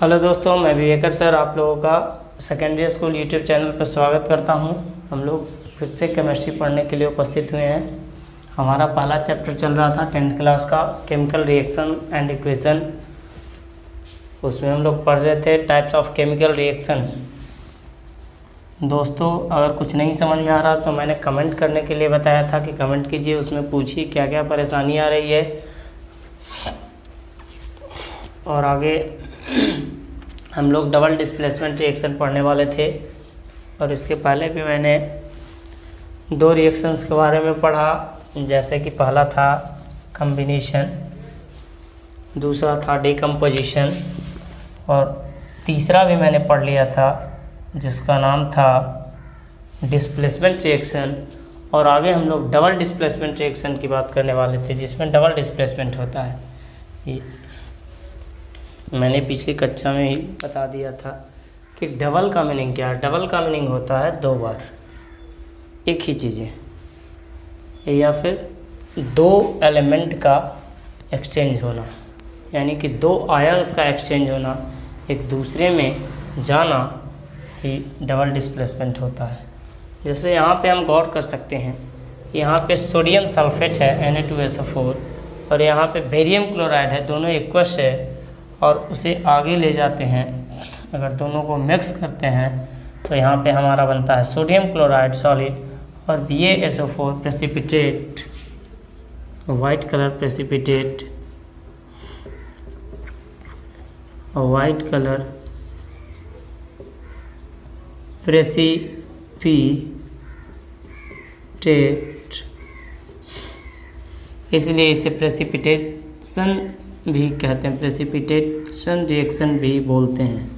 Hello दोस्तों, मैं विवेकर sir आप लोगों का सेकेंडरी स्कूल यूट्यूब चैनल पर स्वागत करता हूं। हम लोग फिर से केमिस्ट्री पढ़ने के लिए उपस्थित हुए हैं। हमारा पहला चैप्टर चल रहा था 10th क्लास का केमिकल रिएक्शन एंड इक्वेशन। उसमें हम लोग पढ़ रहे थे टाइप्स ऑफ केमिकल रिएक्शन। दोस्तों, अगर कुछ नहीं समझ में आ रहा तो मैंने कमेंट करने के लिए बताया था कि कमेंट कीजिए, उसमें पूछिए क्या क्या परेशानी आ रही है। और आगे हम लोग डबल डिस्प्लेसमेंट रिएक्शन पढ़ने वाले थे, और इसके पहले भी मैंने दो रिएक्शंस के बारे में पढ़ा, जैसे कि पहला था कम्बिनेशन, दूसरा था डिकम्पोजिशन, और तीसरा भी मैंने पढ़ लिया था जिसका नाम था डिस्प्लेसमेंट रिएक्शन। और आगे हम लोग डबल डिस्प्लेसमेंट रिएक्शन की बात करने वाले थे, जिसमें डबल डिस्प्लेसमेंट होता है। ये मैंने पिछली कक्षा में ही बता दिया था कि डबल का मीनिंग क्या है। डबल का मीनिंग होता है दो बार एक ही चीज़ें, या फिर दो एलिमेंट का एक्सचेंज होना, यानी कि दो आयंस का एक्सचेंज होना, एक दूसरे में जाना ही डबल डिस्प्लेसमेंट होता है। जैसे यहाँ पे हम गौर कर सकते हैं, यहाँ पे सोडियम सल्फेट है Na2SO4 और यहाँ पे बेरियम क्लोराइड है, दोनों एक्वस है, और उसे आगे ले जाते हैं। अगर दोनों को मिक्स करते हैं तो यहाँ पे हमारा बनता है सोडियम क्लोराइड सॉलिड और BaSO4 precipitate, white colour precipitate, और वाइट कलर प्रेसिपिटेट, इसलिए इसे प्रेसिपिटेशन भी कहते हैं, प्रेसिपिटेशन रिएक्शन भी बोलते हैं।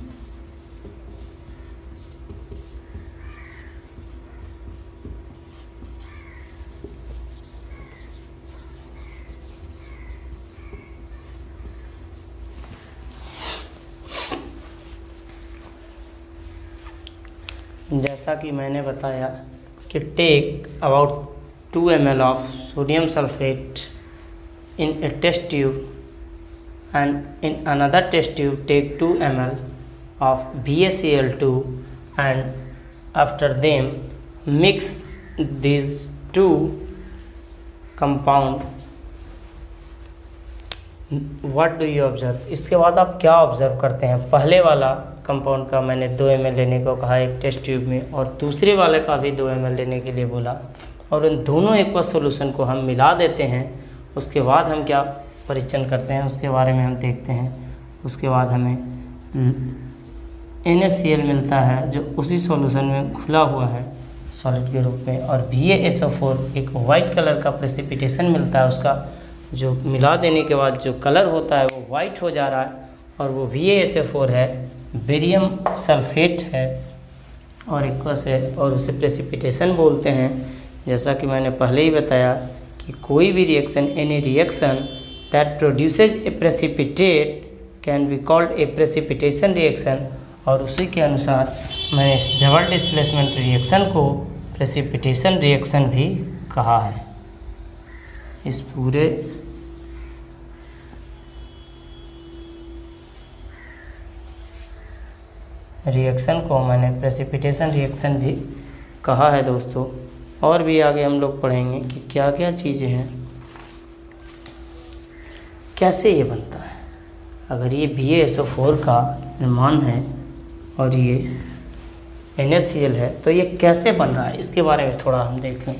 जैसा कि मैंने बताया कि take about 2 ml of sodium sulphate in a test tube and in another test tube take 2 ml of BaCl2 and after them mix these two compound. What do you observe? इसके बाद आप क्या ऑब्जर्व करते हैं? पहले वाला compound का मैंने 2 ml लेने को कहा एक टेस्ट ट्यूब में, और दूसरे वाले का भी 2 ml लेने के लिए बोला, और उन दोनों एक्वस सॉल्यूशन को हम मिला देते हैं। उसके बाद हम क्या परीक्षण करते हैं उसके बारे में हम देखते हैं। उसके बाद हमें NaCl मिलता है जो उसी सॉल्यूशन में खुला हुआ है सॉलिड के रूप में, और BaSO4 एक वाइट कलर का प्रेसिपिटेशन मिलता है, उसका जो मिला देने के बाद जो कलर होता है वो वाइट हो जा रहा है, और वो BaSO4 है, बेरियम सल्फेट है और एक्वस है, और उसे प्रेसिपिटेशन बोलते हैं। जैसा कि मैंने पहले ही बताया कि कोई भी reaction, any reaction that produces a precipitate can be called a precipitation reaction, और उसी के अनुसार मैंने इस डबल डिस्प्लेसमेंट रिएक्शन को प्रेसिपिटेशन रिएक्शन भी कहा है। इस पूरे रिएक्शन को मैंने प्रेसिपिटेशन रिएक्शन भी कहा है दोस्तों। और भी आगे हम लोग पढ़ेंगे कि क्या क्या चीज़ें हैं, कैसे ये बनता है। अगर ये BaSO4 का निर्माण है और ये NaCl है तो ये कैसे बन रहा है, इसके बारे में थोड़ा हम देखें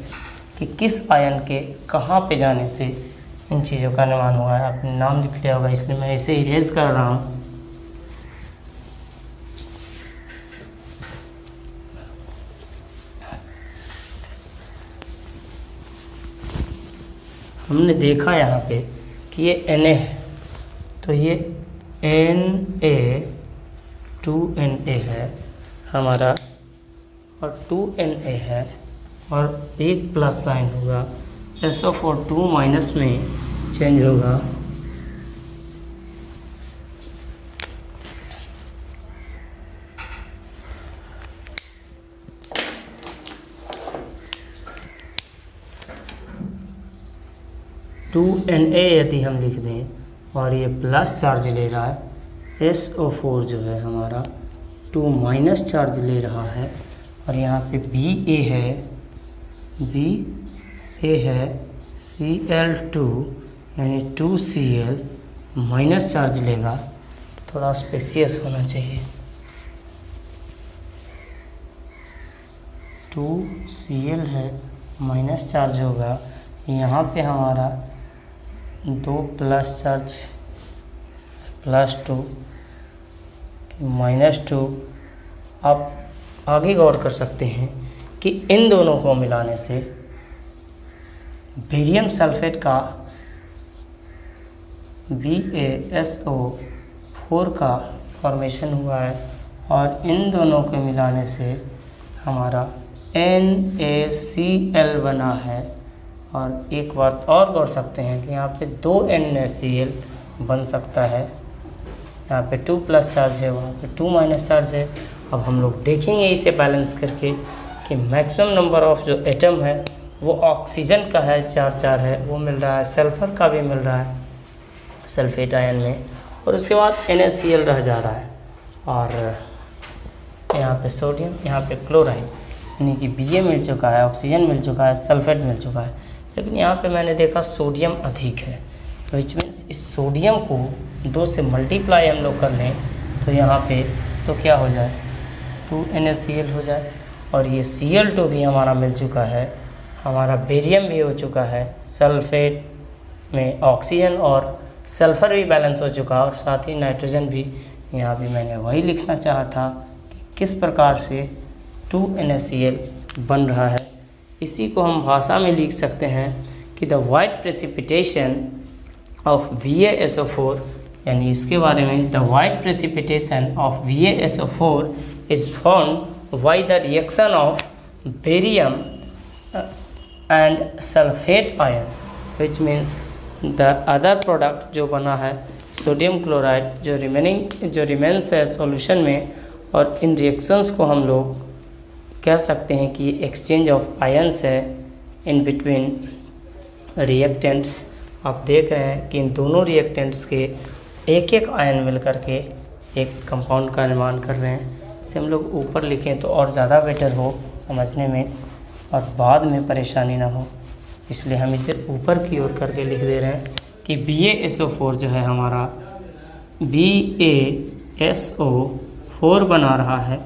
कि किस आयन के कहाँ पे जाने से इन चीज़ों का निर्माण हुआ है। आपने नाम लिख लिया होगा, इसलिए मैं इसे इरेज कर रहा हूँ। हमने देखा यहाँ पे कि ये Na है, तो ये Na2Na है हमारा, और 2Na है, और एक प्लस साइन होगा, SO4 2 माइनस में चेंज होगा, Na यदि हम लिख दें और ये प्लस चार्ज ले रहा है, SO4 जो है हमारा 2 माइनस चार्ज ले रहा है, और यहाँ पे Ba है Cl2 यानी 2Cl माइनस चार्ज लेगा। थोड़ा स्पेसियस होना चाहिए। 2Cl है, माइनस चार्ज होगा। यहाँ पे हमारा 2 प्लस चार्ज +2 -2। आप आगे गौर कर सकते हैं कि इन दोनों को मिलाने से बेरियम सल्फेट का BaSO4 का फॉर्मेशन हुआ है, और इन दोनों को मिलाने से हमारा NaCl बना है। और एक बात और गौर सकते हैं कि यहाँ पे 2 NaCl बन सकता है। यहाँ पे 2 प्लस चार्ज है, वहाँ पे 2 माइनस चार्ज है। अब हम लोग देखेंगे इसे बैलेंस करके कि मैक्सिमम नंबर ऑफ जो एटम है वो ऑक्सीजन का है 4 है, वो मिल रहा है, सल्फ़र का भी मिल रहा है सल्फेट आयन में, और उसके बाद NaCl रह जा रहा है। और यहाँ पे सोडियम, यहाँ पे क्लोराइड, यानी कि Ba मिल चुका है, ऑक्सीजन मिल चुका है, सल्फेट मिल चुका है। लेकिन यहाँ पे मैंने देखा सोडियम अधिक है, तो विच मीन्स इस सोडियम को 2 से मल्टीप्लाई हम लोग कर लें तो यहाँ पे तो क्या हो जाए, 2 NaCl हो जाए। और ये Cl2 भी हमारा मिल चुका है, हमारा बेरियम भी हो चुका है, सल्फेट में ऑक्सीजन और सल्फ़र भी बैलेंस हो चुका है, और साथ ही नाइट्रोजन भी। यहाँ भी मैंने वही लिखना चाहा था कि किस प्रकार से 2 NaCl बन रहा है। इसी को हम भाषा में लिख सकते हैं कि the white precipitation of VaSO4, यानी इसके बारे में, the white precipitation of VaSO4 is formed by the reaction of barium and sulphate ion, which means the other product जो बना है सोडियम क्लोराइड जो रिमेन्स है सॉल्यूशन में। और इन रिएक्शंस को हम लोग कह सकते हैं कि एक्सचेंज ऑफ आयन्स है इन बिटवीन रिएक्टेंट्स। आप देख रहे हैं कि इन दोनों रिएक्टेंट्स के एक एक आयन मिल कर के एक कंपाउंड का निर्माण कर रहे हैं। इसे हम लोग ऊपर लिखें तो और ज़्यादा बेटर हो समझने में और बाद में परेशानी ना हो, इसलिए हम इसे ऊपर की ओर करके लिख दे रहे हैं कि BaSO4 जो है हमारा BaSO4 बना रहा है।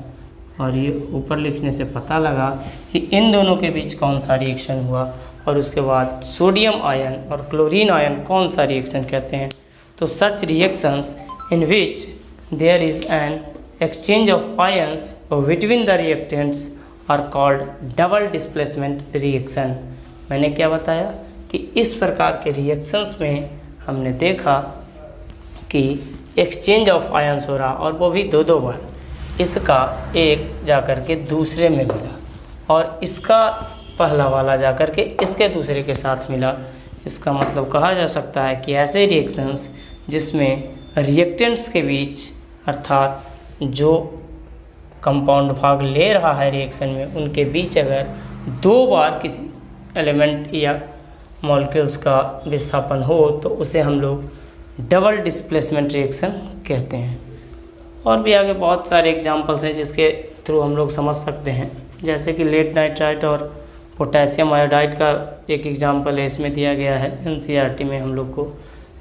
और ये ऊपर लिखने से पता लगा कि इन दोनों के बीच कौन सा रिएक्शन हुआ, और उसके बाद सोडियम आयन और क्लोरीन आयन कौन सा रिएक्शन कहते हैं। तो such reactions in which there is an exchange of ions between the reactants are called double displacement reaction. मैंने क्या बताया कि इस प्रकार के रिएक्शंस में हमने देखा कि एक्सचेंज ऑफ आयन्स हो रहा, और वो भी 2 बार। इसका एक जाकर के दूसरे में मिला, और इसका पहला वाला जाकर के इसके दूसरे के साथ मिला। इसका मतलब कहा जा सकता है कि ऐसे रिएक्शंस जिसमें रिएक्टेंट्स के बीच, अर्थात जो कंपाउंड भाग ले रहा है रिएक्शन में, उनके बीच अगर 2 बार किसी एलिमेंट या मॉलिक्यूल्स का विस्थापन हो तो उसे हम लोग डबल डिस्प्लेसमेंट रिएक्शन कहते हैं। और भी आगे बहुत सारे एग्जांपल्स हैं जिसके थ्रू हम लोग समझ सकते हैं, जैसे कि लेड नाइट्राइट और पोटेशियम आयोडाइड का एक एग्जांपल है, इसमें दिया गया है NCERT में हम लोग को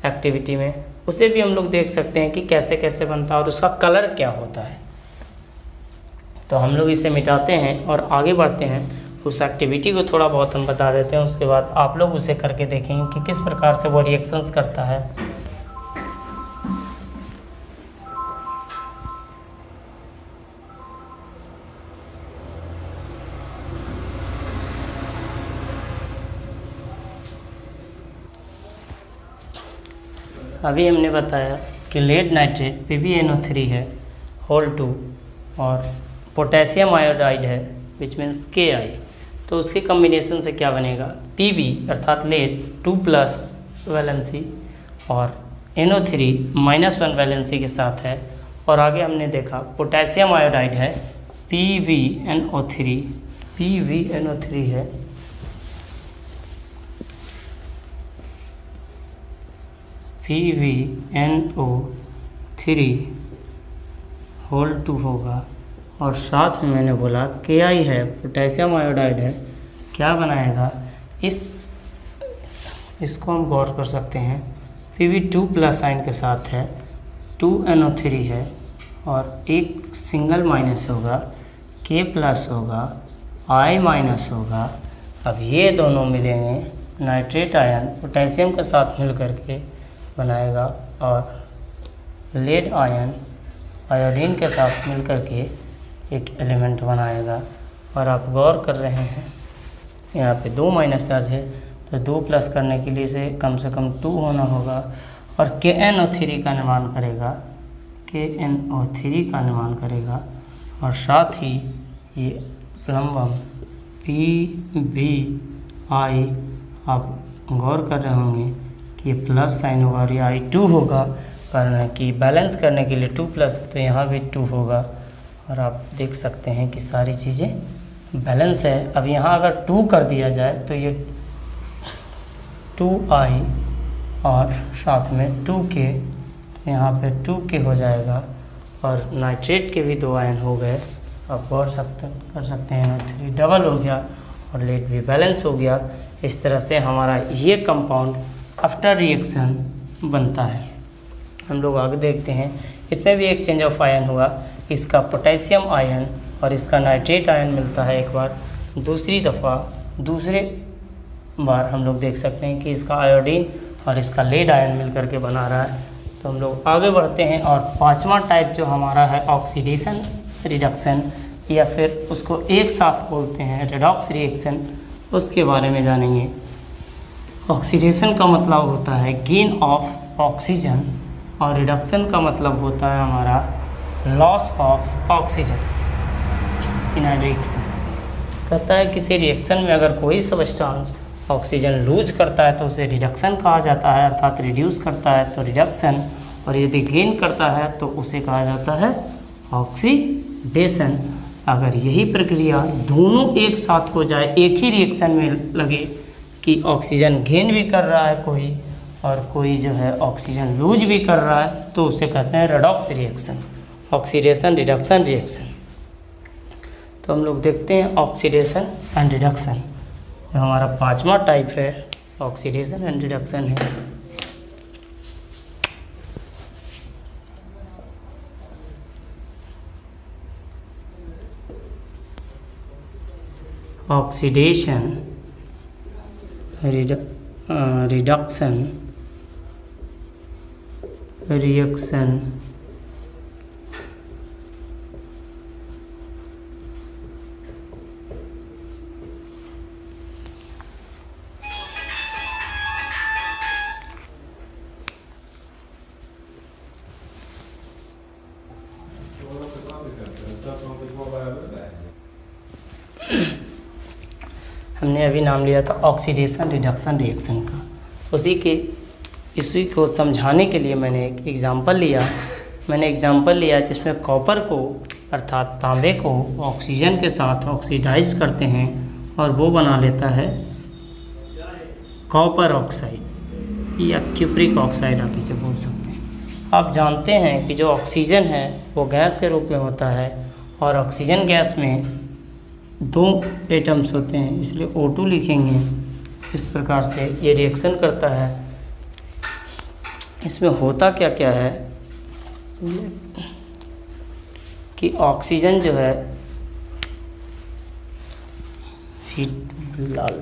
एक्टिविटी में। उसे भी हम लोग देख सकते हैं कि कैसे कैसे बनता है और उसका कलर क्या होता है। तो हम लोग इसे मिटाते हैं और आगे बढ़ते हैं। उस एक्टिविटी को थोड़ा बहुत हम बता देते हैं, उसके बाद आप लोग उसे करके देखेंगे कि किस प्रकार से वो रिएक्शंस करता है। अभी हमने बताया कि लेड नाइट्रेट PbNO3 है (2) और पोटेशियम आयोडाइड है विच मीन्स Ki। तो उसके कम्बिनेशन से क्या बनेगा, Pb अर्थात लेड 2+ वैलेंसी और NO3 -1 वैलेंसी के साथ है। और आगे हमने देखा पोटेशियम आयोडाइड है PbNO3 है PbNO3 होल 2 होगा। और साथ में मैंने बोला KI है, पोटेशियम आयोडाइड है, क्या बनाएगा, इसको हम गौर कर सकते हैं, Pb2+ साइन के साथ है, 2NO3 है और एक सिंगल माइनस होगा, K+ होगा, I- होगा। अब ये दोनों मिलेंगे, नाइट्रेट आयन पोटेशियम के साथ मिल करके बनाएगा और लेड आयन आयोडीन के साथ मिल करके एक एलिमेंट बनाएगा। और आप गौर कर रहे हैं यहाँ पे 2 माइनस चार्ज है, तो 2 प्लस करने के लिए से कम 2 होना होगा और KNO3 का निर्माण करेगा, KNO3 का निर्माण करेगा। और साथ ही ये प्लम्बम PbI, आप गौर कर रहे होंगे कि ये प्लस साइन होगा और ये I2 होगा, कारण कि बैलेंस करने के लिए 2+, तो यहाँ भी 2 होगा। और आप देख सकते हैं कि सारी चीज़ें बैलेंस है। अब यहाँ अगर 2 कर दिया जाए तो ये 2I और साथ में 2K, यहाँ पे 2K हो जाएगा और नाइट्रेट के भी 2 आयन हो गए। आप गौर कर सकते हैं, NO3 डबल हो गया और लेड भी बैलेंस हो गया। इस तरह से हमारा ये कंपाउंड आफ्टर रिएक्शन बनता है। हम लोग आगे देखते हैं, इसमें भी एक्सचेंज ऑफ आयन हुआ, इसका पोटेशियम आयन और इसका नाइट्रेट आयन मिलता है एक बार, दूसरे बार हम लोग देख सकते हैं कि इसका आयोडीन और इसका लेड आयन मिल करके बना रहा है। तो हम लोग आगे बढ़ते हैं और 5वां टाइप जो हमारा है ऑक्सीडेशन रिडक्शन, या फिर उसको एक साथ बोलते हैं रेडॉक्स रिएक्शन, उसके बारे में जानेंगे। ऑक्सीडेशन का मतलब होता है गेन ऑफ ऑक्सीजन और रिडक्शन का मतलब होता है हमारा loss of oxygen in a reaction. कहता है किसी रिएक्शन में अगर कोई सब्सटेंस ऑक्सीजन लूज करता है तो उसे रिडक्शन कहा जाता है, अर्थात रिड्यूस करता है तो रिडक्शन, और यदि गेन करता है तो उसे कहा जाता है ऑक्सीडेशन। अगर यही प्रक्रिया दोनों एक साथ हो जाए, एक ही रिएक्शन में लगे कि ऑक्सीजन गेन भी कर रहा है कोई और कोई जो है ऑक्सीजन लूज भी कर रहा है, तो उसे कहते हैं redox reaction, oxidation reduction reaction. तो हम लोग देखते हैं ऑक्सीडेशन एंड रिडक्शन, जो हमारा 5वां टाइप है ऑक्सीडेशन एंड रिडक्शन है। ऑक्सीडेशन रिडक्शन रिएक्शन हमने अभी नाम लिया था ऑक्सीडेशन रिडक्शन रिएक्शन का। इसी को समझाने के लिए मैंने एक एग्जांपल लिया जिसमें कॉपर को अर्थात तांबे को ऑक्सीजन के साथ ऑक्सीडाइज करते हैं और वो बना लेता है कॉपर ऑक्साइड या क्यूप्रिक ऑक्साइड, आप इसे बोल सकते हैं। आप जानते हैं कि जो ऑक्सीजन है वो गैस के रूप में होता है और ऑक्सीजन गैस में 2 एटम्स होते हैं, इसलिए O2 लिखेंगे। इस प्रकार से ये रिएक्शन करता है। इसमें होता क्या क्या है कि ऑक्सीजन जो है heat Lal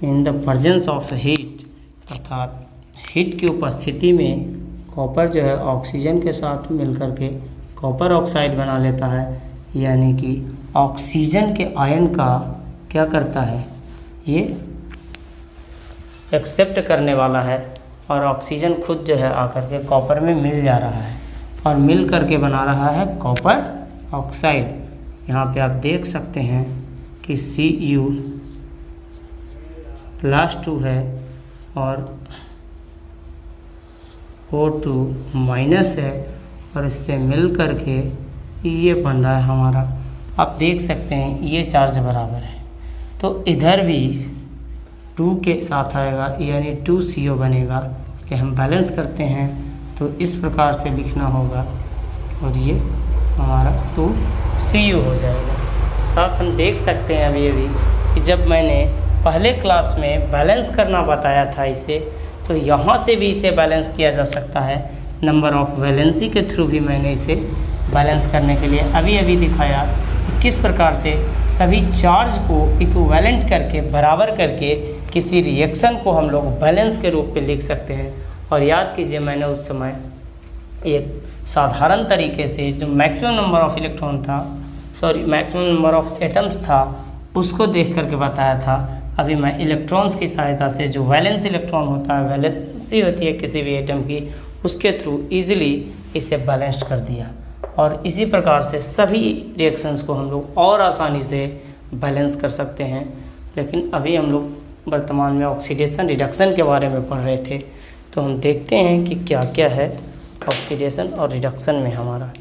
in the presence of heat, अर्थात हीट की उपस्थिति में कॉपर जो है ऑक्सीजन के साथ मिलकर के कॉपर ऑक्साइड बना लेता है, यानी कि ऑक्सीजन के आयन का क्या करता है, ये एक्सेप्ट करने वाला है और ऑक्सीजन खुद जो है आकर के कॉपर में मिल जा रहा है और मिल करके बना रहा है कॉपर ऑक्साइड। यहाँ पे आप देख सकते हैं कि Cu+2 है और O2 माइनस है और इससे मिल करके ये बन रहा है हमारा। आप देख सकते हैं ये चार्ज बराबर है, तो इधर भी 2 के साथ आएगा यानी 2CO बनेगा। कि हम बैलेंस करते हैं तो इस प्रकार से लिखना होगा और ये हमारा 2Cu हो जाएगा। साथ हम देख सकते हैं अभी कि जब मैंने पहले क्लास में बैलेंस करना बताया था इसे, तो यहाँ से भी इसे बैलेंस किया जा सकता है। नंबर ऑफ वैलेंसी के थ्रू भी मैंने इसे बैलेंस करने के लिए अभी दिखाया कि किस प्रकार से सभी चार्ज को इक्विवेलेंट करके, बराबर करके किसी रिएक्शन को हम लोग बैलेंस के रूप में लिख सकते हैं। और याद कीजिए मैंने उस समय एक साधारण तरीके से जो मैक्सिमम नंबर ऑफ इलेक्ट्रॉन था, मैक्सिमम नंबर ऑफ एटम्स था, उसको देख करके बताया था। अभी मैं इलेक्ट्रॉन्स की सहायता से, जो वैलेंस इलेक्ट्रॉन होता है, वैलेंसी होती है किसी भी एटम की, उसके थ्रू इजीली इसे बैलेंस कर दिया। और इसी प्रकार से सभी रिएक्शंस को हम लोग और आसानी से बैलेंस कर सकते हैं। लेकिन अभी हम लोग वर्तमान में ऑक्सीडेशन रिडक्शन के बारे में पढ़ रहे थे, तो हम देखते हैं कि क्या क्या है ऑक्सीडेशन और रिडक्शन में हमारा।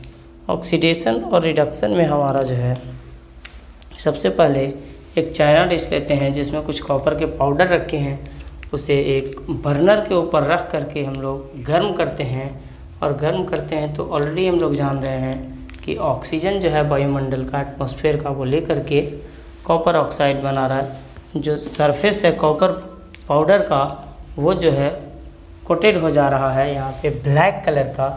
ऑक्सीडेशन और रिडक्शन में हमारा जो है, सबसे पहले एक चाइना डिश लेते हैं जिसमें कुछ कॉपर के पाउडर रखे हैं, उसे एक बर्नर के ऊपर रख करके हम लोग गर्म करते हैं। और गर्म करते हैं तो ऑलरेडी हम लोग जान रहे हैं कि ऑक्सीजन जो है वायुमंडल का, एटमॉस्फेयर का, वो लेकर के कॉपर ऑक्साइड बना रहा है। जो सरफेस है कॉपर पाउडर का, वो जो है कोटेड हो जा रहा है यहाँ पे ब्लैक कलर का।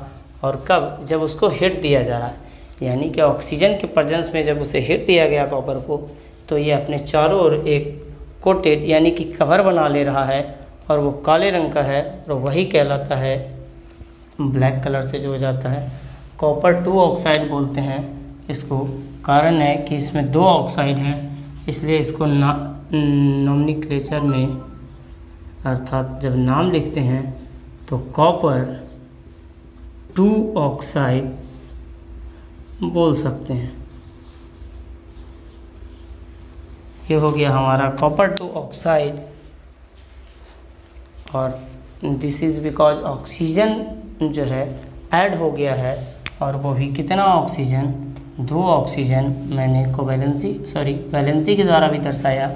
और कब? जब उसको हीट दिया जा रहा है, यानी कि ऑक्सीजन के प्रेजेंस में जब उसे हीट दिया गया कॉपर को, तो ये अपने चारों ओर एक कोटेड यानी कि कवर बना ले रहा है, और वो काले रंग का है, और वही कहलाता है ब्लैक कलर से जो हो जाता है कॉपर 2 ऑक्साइड बोलते हैं इसको। कारण है कि इसमें 2 ऑक्साइड हैं, इसलिए इसको नोमेनक्लेचर में, अर्थात जब नाम लिखते हैं तो कॉपर 2 ऑक्साइड बोल सकते हैं। ये हो गया हमारा कॉपर 2 ऑक्साइड। और दिस इज़ बिकॉज ऑक्सीजन जो है ऐड हो गया है, और वो भी कितना ऑक्सीजन? 2 ऑक्सीजन। मैंने वैलेंसी के द्वारा भी दर्शाया।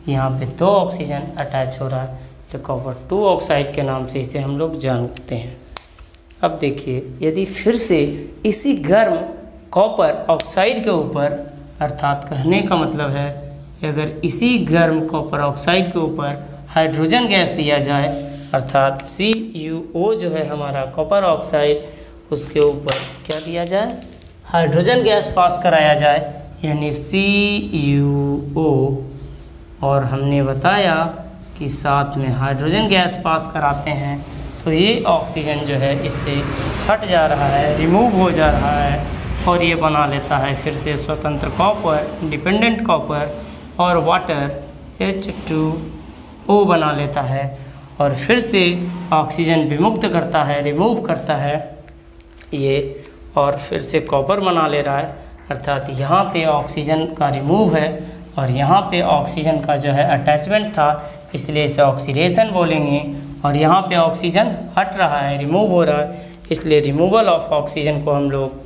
यहाँ पे 2 ऑक्सीजन अटैच हो रहा है, तो कॉपर 2 ऑक्साइड के नाम से इसे हम लोग जानते हैं। अब देखिए, यदि फिर से इसी गर्म कॉपर ऑक्साइड के ऊपर, अर्थात कहने का मतलब है अगर इसी गर्म कॉपर ऑक्साइड के ऊपर हाइड्रोजन गैस दिया जाए, अर्थात CuO जो है हमारा कॉपर ऑक्साइड, उसके ऊपर क्या दिया जाए? हाइड्रोजन गैस पास कराया जाए, यानी CuO। और हमने बताया कि साथ में हाइड्रोजन गैस पास कराते हैं तो ये ऑक्सीजन जो है इससे हट जा रहा है, रिमूव हो जा रहा है, और ये बना लेता है फिर से स्वतंत्र कॉपर, इंडिपेंडेंट कॉपर, और वाटर H2O बना लेता है, और फिर से ऑक्सीजन विमुक्त करता है, रिमूव करता है ये, और फिर से कॉपर बना ले रहा है। अर्थात यहाँ पे ऑक्सीजन का रिमूव है और यहाँ पे ऑक्सीजन का जो है अटैचमेंट था, इसलिए इसे ऑक्सीडेशन बोलेंगे। और यहाँ पे ऑक्सीजन हट रहा है, रिमूव हो रहा है, इसलिए रिमूवल ऑफ ऑक्सीजन को हम लोग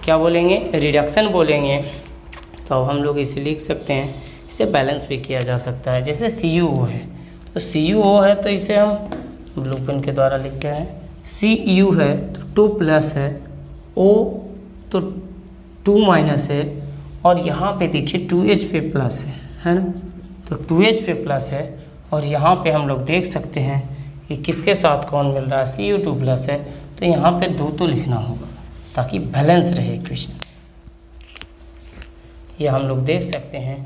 क्या बोलेंगे? रिडक्शन बोलेंगे। तो अब हम लोग इसे लिख सकते हैं, इसे बैलेंस भी किया जा सकता है। जैसे CuO है, तो CuO है तो इसे हम ब्लू पेन के द्वारा लिखते हैं। Cu है तो 2 प्लस है, O तो 2 माइनस है, और यहाँ पे देखिए 2H पे प्लस है ना, तो 2H पे प्लस है। और यहाँ पे हम लोग देख सकते हैं कि किसके साथ कौन मिल रहा है? Cu2 प्लस है, तो यहाँ पे 2 तो लिखना होगा ताकि बैलेंस रहे इक्वेशन। ये हम लोग देख सकते हैं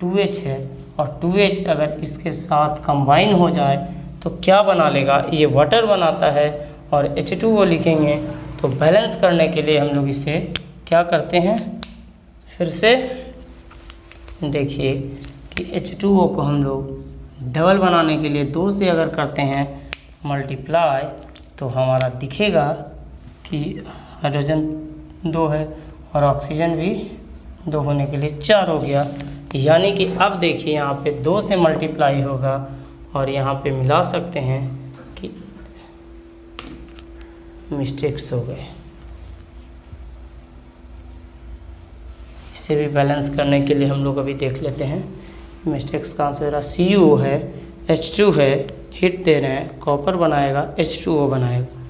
2H है, और 2H अगर इसके साथ कंबाइन हो जाए तो क्या बना लेगा? ये वाटर बनाता है, और H2O लिखेंगे। तो बैलेंस करने के लिए हम लोग इसे क्या करते हैं? फिर से देखिए कि H2O को हम लोग डबल बनाने के लिए 2 से अगर करते हैं मल्टीप्लाई, तो हमारा दिखेगा कि हाइड्रोजन 2 है और ऑक्सीजन भी 2 होने के लिए 4 हो गया। यानी कि अब देखिए यहाँ पे 2 से मल्टीप्लाई होगा, और यहाँ पे मिला सकते हैं कि मिस्टेक्स हो गए। इसे भी बैलेंस करने के लिए हम लोग अभी देख लेते हैं मिस्टेक्स का आंसर रहा। Cu है, H2 है, हीट दे रहे हैं, कॉपर बनाएगा H2O बनाएगा,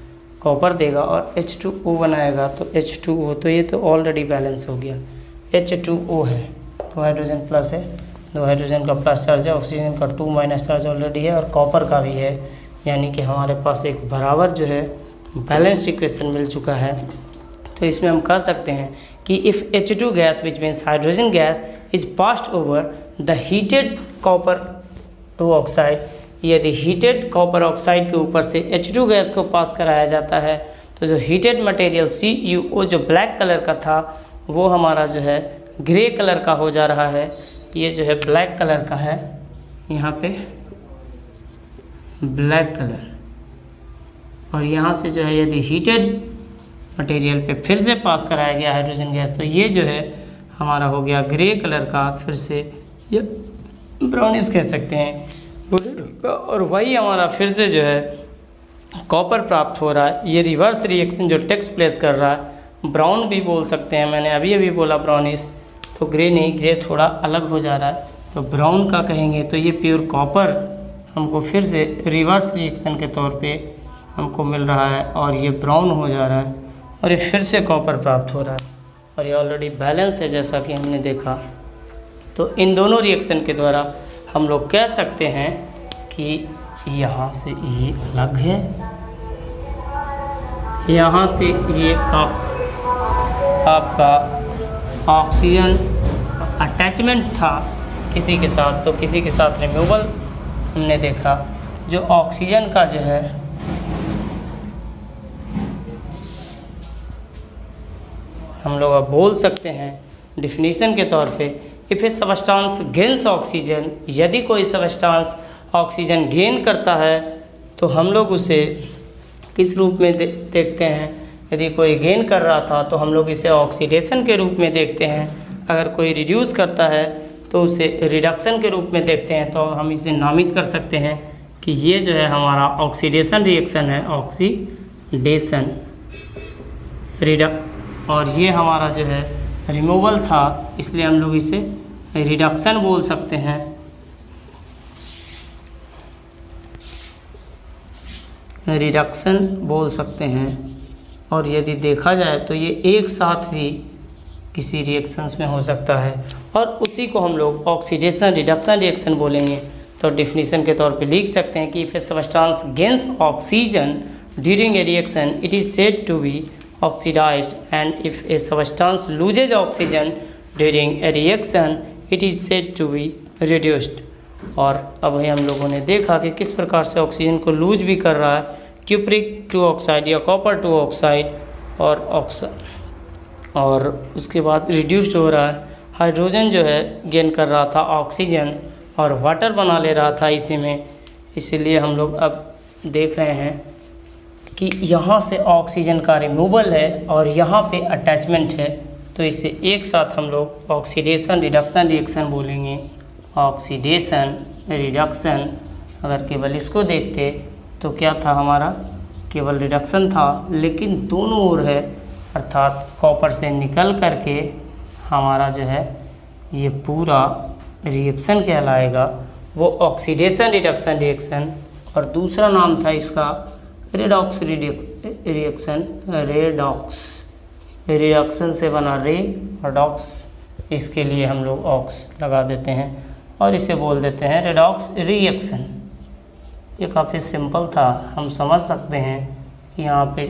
कॉपर देगा और H2O बनाएगा तो H2O, तो ये तो ऑलरेडी बैलेंस हो गया, H2O है, 2 हाइड्रोजन प्लस है, 2 हाइड्रोजन का प्लस चार्ज है, ऑक्सीजन का 2 माइनस चार्ज ऑलरेडी है और कॉपर का भी है, यानी कि हमारे पास एक बराबर जो है बैलेंस इक्वेशन मिल चुका है। तो इसमें हम कह सकते हैं कि if H2 gas which means hydrogen gas is passed over the heated copper two oxide, यदि हीटेड कॉपर ऑक्साइड के ऊपर से H2 गैस को पास कराया जाता है तो जो हीटेड मटेरियल CuO जो ब्लैक कलर का था वो हमारा जो है ग्रे कलर का हो जा रहा है, ये जो है ब्लैक कलर का है, यहाँ पे ब्लैक कलर, और यहाँ से जो है यदि हीटेड मटेरियल पे फिर से पास कराया गया हाइड्रोजन गैस तो ये जो है हमारा हो गया ग्रे कलर का, फिर से ये ब्राउनिश कह सकते हैं, और वही हमारा फिर से जो है कॉपर प्राप्त हो रहा है। ये रिवर्स रिएक्शन जो टेक्स प्लेस कर रहा है, ब्राउन भी बोल सकते हैं, मैंने अभी बोला ब्राउनिश, तो ग्रे नहीं, ग्रे थोड़ा अलग हो जा रहा है तो ब्राउन का कहेंगे। तो ये प्योर कॉपर हमको फिर से रिवर्स रिएक्शन के तौर पे हमको मिल रहा है और ये ब्राउन हो जा रहा है और ये फिर से कॉपर प्राप्त हो रहा है और ये ऑलरेडी बैलेंस है जैसा कि हमने देखा। तो इन दोनों रिएक्शन के द्वारा हम लोग कह सकते हैं कि यहाँ से ये अलग है, यहाँ से ये आपका ऑक्सीजन अटैचमेंट था किसी के साथ, तो किसी के साथ रिमूवल हमने देखा। जो ऑक्सीजन का जो है हम लोग अब बोल सकते हैं डिफिनीशन के तौर पे, if A substance gains oxygen, यदि कोई सबस्टांस ऑक्सीजन गेन करता है तो हम लोग उसे किस रूप में देखते हैं। यदि कोई गेन कर रहा था तो हम लोग इसे ऑक्सीडेशन के रूप में देखते हैं, अगर कोई रिड्यूस करता है तो उसे रिडक्शन के रूप में देखते हैं। तो हम इसे नामित कर सकते हैं कि ये जो है हमारा ऑक्सीडेशन रिएक्शन है, ऑक्सीडेशन और ये हमारा जो है रिमूवल था, इसलिए हम लोग इसे रिडक्शन बोल सकते हैं। रिडक्शन बोल सकते हैं। और यदि देखा जाए तो ये एक साथ भी किसी रिएक्शंस में हो सकता है और उसी को हम लोग ऑक्सीडेशन रिडक्शन रिएक्शन बोलेंगे। तो डिफिनीशन के तौर पे लिख सकते हैं कि if a substance gains oxygen during a reaction it is said to be oxidized, and if a substance loses oxygen during a reaction it is said to be reduced। और अब हम लोगों ने देखा कि किस प्रकार से ऑक्सीजन को लूज भी कर रहा है, क्यूप्रिक टू ऑक्साइड या कॉपर टू ऑक्साइड और उसके बाद रिड्यूस्ड हो रहा है। हाइड्रोजन जो है गेन कर रहा था ऑक्सीजन और वाटर बना ले रहा था इसी में, इसीलिए हम लोग अब देख रहे हैं कि यहाँ से ऑक्सीजन का रिमूवल है और यहाँ पे अटैचमेंट है, तो इसे एक साथ हम लोग ऑक्सीडेशन रिडक्शन रिएक्शन बोलेंगे। ऑक्सीडेशन रिडक्शन, अगर केवल इसको देखते तो क्या था हमारा, केवल रिडक्शन था, लेकिन दोनों ओर है, अर्थात कॉपर से निकल करके हमारा जो है ये पूरा रिएक्शन कहलाएगा, वो ऑक्सीडेशन रिडक्शन रिएक्शन। और दूसरा नाम था इसका रेडॉक्स रिएक्शन, रिडक्शन से बना रेडॉक्स, इसके लिए हम लोग ऑक्स लगा देते हैं और इसे बोल देते हैं रेडॉक्स रिएक्शन। ये काफ़ी सिंपल था, हम समझ सकते हैं कि यहाँ पे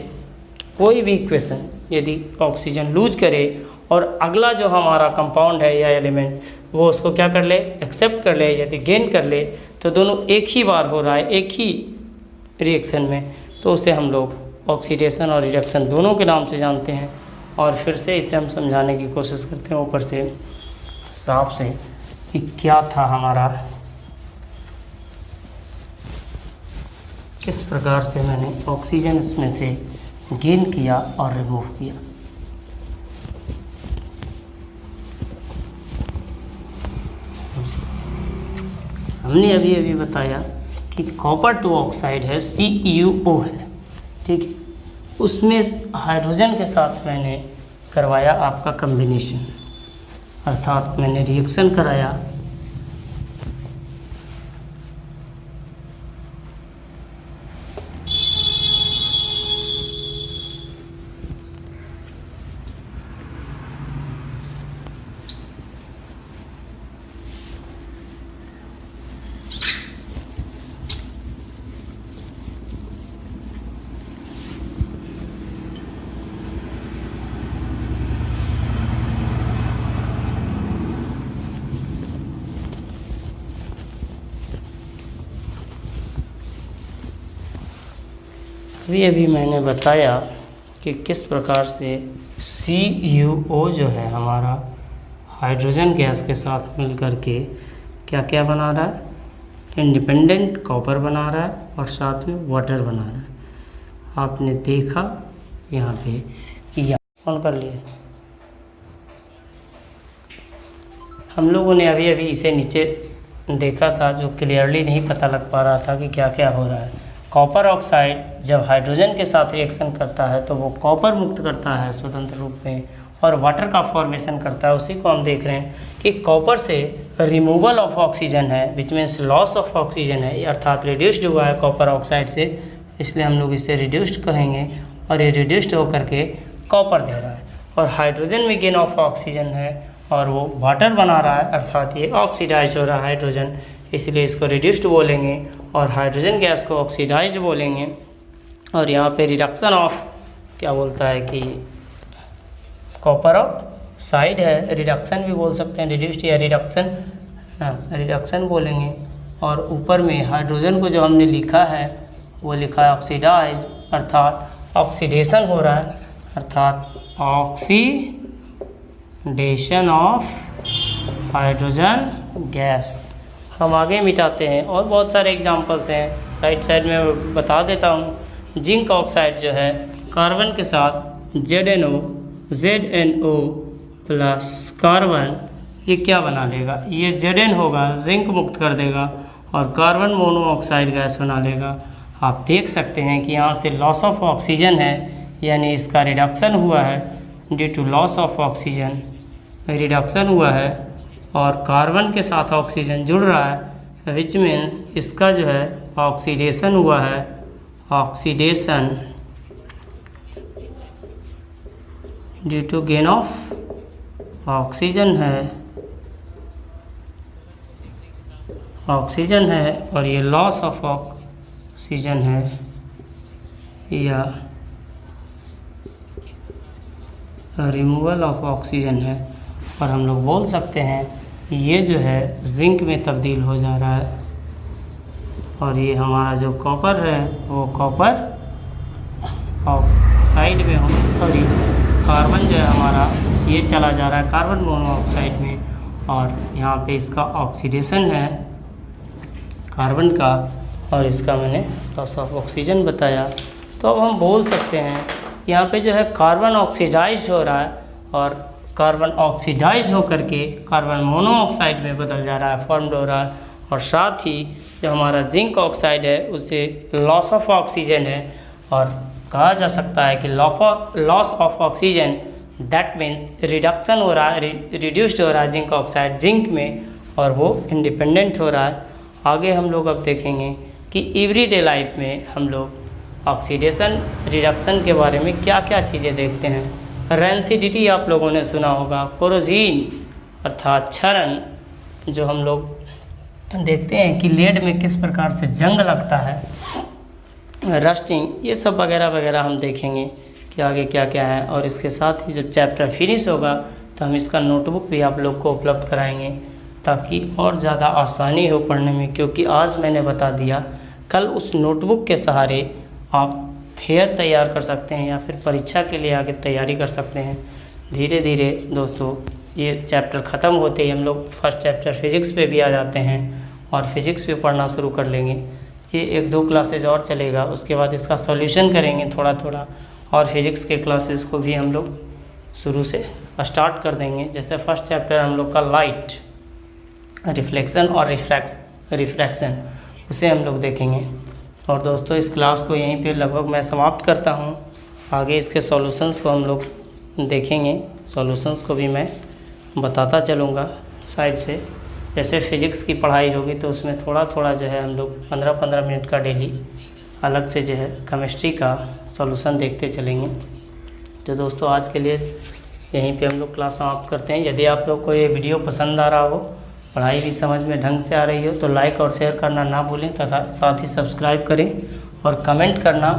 कोई भी इक्वेशन यदि ऑक्सीजन लूज करे और अगला जो हमारा कंपाउंड है या एलिमेंट वो उसको क्या कर ले, एक्सेप्ट कर ले, यदि गेन कर ले, तो दोनों एक ही बार हो रहा है एक ही रिएक्शन में, तो उसे हम लोग ऑक्सीडेशन और रिडक्शन दोनों के नाम से जानते हैं। और फिर से इसे हम समझाने की कोशिश करते हैं ऊपर से साफ से कि क्या था हमारा, किस प्रकार से मैंने ऑक्सीजन उसमें से गेन किया और रिमूव किया। हमने अभी बताया कि कॉपर टू ऑक्साइड है, CuO है, ठीक है, उसमें हाइड्रोजन के साथ मैंने करवाया आपका कम्बिनेशन, अर्थात मैंने रिएक्शन कराया अभी अभी मैंने बताया कि किस प्रकार से CuO जो है हमारा हाइड्रोजन गैस के साथ मिलकर के क्या क्या बना रहा है, इंडिपेंडेंट कॉपर बना रहा है और साथ में वाटर बना रहा है। आपने देखा यहाँ पे कि ऑन कर लिए। हम लोगों ने अभी अभी इसे नीचे देखा था, जो क्लियरली नहीं पता लग पा रहा था कि क्या क्या हो रहा है। कॉपर ऑक्साइड जब हाइड्रोजन के साथ रिएक्शन करता है तो वो कॉपर मुक्त करता है स्वतंत्र रूप में और वाटर का फॉर्मेशन करता है। उसी को हम देख रहे हैं कि कॉपर से रिमूवल ऑफ ऑक्सीजन है, which means loss of oxygen है, अर्थात रिड्यूस्ड हुआ है कॉपर ऑक्साइड से, इसलिए हम लोग इसे रिड्यूस्ड कहेंगे और ये रिड्यूस्ड होकर के कॉपर दे रहा है। और हाइड्रोजन में गेन ऑफ ऑक्सीजन है और वो वाटर बना रहा है, अर्थात ये ऑक्सीडाइज हो रहा है हाइड्रोजन, इसलिए इसको रिड्यूस्ड बोलेंगे और हाइड्रोजन गैस को ऑक्सीडाइज बोलेंगे। और यहाँ पे रिडक्शन ऑफ क्या बोलता है कि कॉपर ऑक्साइड है, रिडक्शन भी बोल सकते हैं, रिड्यूस्ड या रिडक्शन, रिडक्शन बोलेंगे। और ऊपर में हाइड्रोजन को जो हमने लिखा है वो लिखा है ऑक्सीडाइज, अर्थात ऑक्सीडेशन हो रहा है, अर्थात ऑक्सीडेशन ऑफ हाइड्रोजन गैस। हम आगे मिटाते हैं और बहुत सारे एग्जांपल्स हैं, राइट साइड में बता देता हूँ। जिंक ऑक्साइड जो है कार्बन के साथ ZnO प्लस कार्बन, ये क्या बना लेगा, ये Zn होगा, जिंक मुक्त कर देगा और कार्बन मोनोऑक्साइड गैस बना लेगा। आप देख सकते हैं कि यहाँ से लॉस ऑफ ऑक्सीजन है, यानी इसका रिडक्शन हुआ है due to loss of oxygen, reduction हुआ है और कार्बन के साथ ऑक्सीजन जुड़ रहा है, विच मीन्स इसका जो है ऑक्सीडेशन हुआ है, oxidation due to gain of oxygen है, ऑक्सीजन है और ये लॉस ऑफ ऑक्सीजन है या रिमूवल ऑफ ऑक्सीजन है। और हम लोग बोल सकते हैं ये जो है जिंक में तब्दील हो जा रहा है और ये हमारा जो कॉपर है वो कॉपर ऑक्साइड में हो, सॉरी कार्बन जो है हमारा ये चला जा रहा है कार्बन मोनोऑक्साइड में और यहाँ पे इसका ऑक्सीडेशन है कार्बन का और इसका मैंने लॉस ऑफ ऑक्सीजन बताया। तो अब हम बोल सकते हैं यहाँ पे जो है कार्बन ऑक्सीडाइज हो रहा है और कार्बन ऑक्सीडाइज होकर के कार्बन मोनोऑक्साइड में बदल जा रहा है, फॉर्म्ड हो रहा है। और साथ ही जो हमारा जिंक ऑक्साइड है उससे लॉस ऑफ ऑक्सीजन है और कहा जा सकता है कि loss of oxygen that means reduction हो रहा है, रिड्यूस्ड हो रहा है जिंक ऑक्साइड जिंक में और वो इंडिपेंडेंट हो रहा है। आगे हम लोग अब देखेंगे कि एवरीडे लाइफ में हम लोग ऑक्सीडेशन रिडक्शन के बारे में क्या क्या चीज़ें देखते हैं। रैंसिडिटी आप लोगों ने सुना होगा, कोरोजीन अर्थात क्षरण, जो हम लोग देखते हैं कि लेड में किस प्रकार से जंग लगता है, रस्टिंग, ये सब वगैरह वगैरह हम देखेंगे कि आगे क्या क्या है। और इसके साथ ही जब चैप्टर फिनिश होगा तो हम इसका नोटबुक भी आप लोग को उपलब्ध कराएंगे ताकि और ज़्यादा आसानी हो पढ़ने में, क्योंकि आज मैंने बता दिया, कल उस नोटबुक के सहारे आप फेयर तैयार कर सकते हैं या फिर परीक्षा के लिए आगे तैयारी कर सकते हैं। धीरे धीरे दोस्तों ये चैप्टर ख़त्म होते ही हम लोग फर्स्ट चैप्टर फिज़िक्स पे भी आ जाते हैं और फिज़िक्स भी पढ़ना शुरू कर लेंगे। ये 1-2 क्लासेज और चलेगा, उसके बाद इसका सॉल्यूशन करेंगे थोड़ा थोड़ा और फिज़िक्स के क्लासेस को भी हम लोग शुरू से स्टार्ट कर देंगे। जैसे फर्स्ट चैप्टर हम लोग का लाइट, रिफ्लेक्शन और रिफ्रैक्शन, उसे हम लोग देखेंगे। और दोस्तों इस क्लास को यहीं पे लगभग मैं समाप्त करता हूँ। आगे इसके सॉल्यूशंस को हम लोग देखेंगे, सॉल्यूशंस को भी मैं बताता चलूँगा साइड से। जैसे फ़िज़िक्स की पढ़ाई होगी तो उसमें थोड़ा थोड़ा जो है हम लोग 15-15 मिनट का डेली अलग से जो है केमिस्ट्री का सॉल्यूशन देखते चलेंगे। तो दोस्तों आज के लिए यहीं पे हम लोग क्लास समाप्त करते हैं। यदि आप लोग को ये वीडियो पसंद आ रहा हो, पढ़ाई भी समझ में ढंग से आ रही हो, तो लाइक और शेयर करना ना भूलें तथा साथ ही सब्सक्राइब करें और कमेंट करना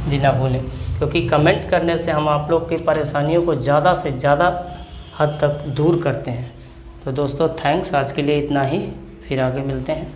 भी ना भूलें, क्योंकि कमेंट करने से हम आप लोग की परेशानियों को ज़्यादा से ज़्यादा हद तक दूर करते हैं। तो दोस्तों थैंक्स, आज के लिए इतना ही, फिर आगे मिलते हैं।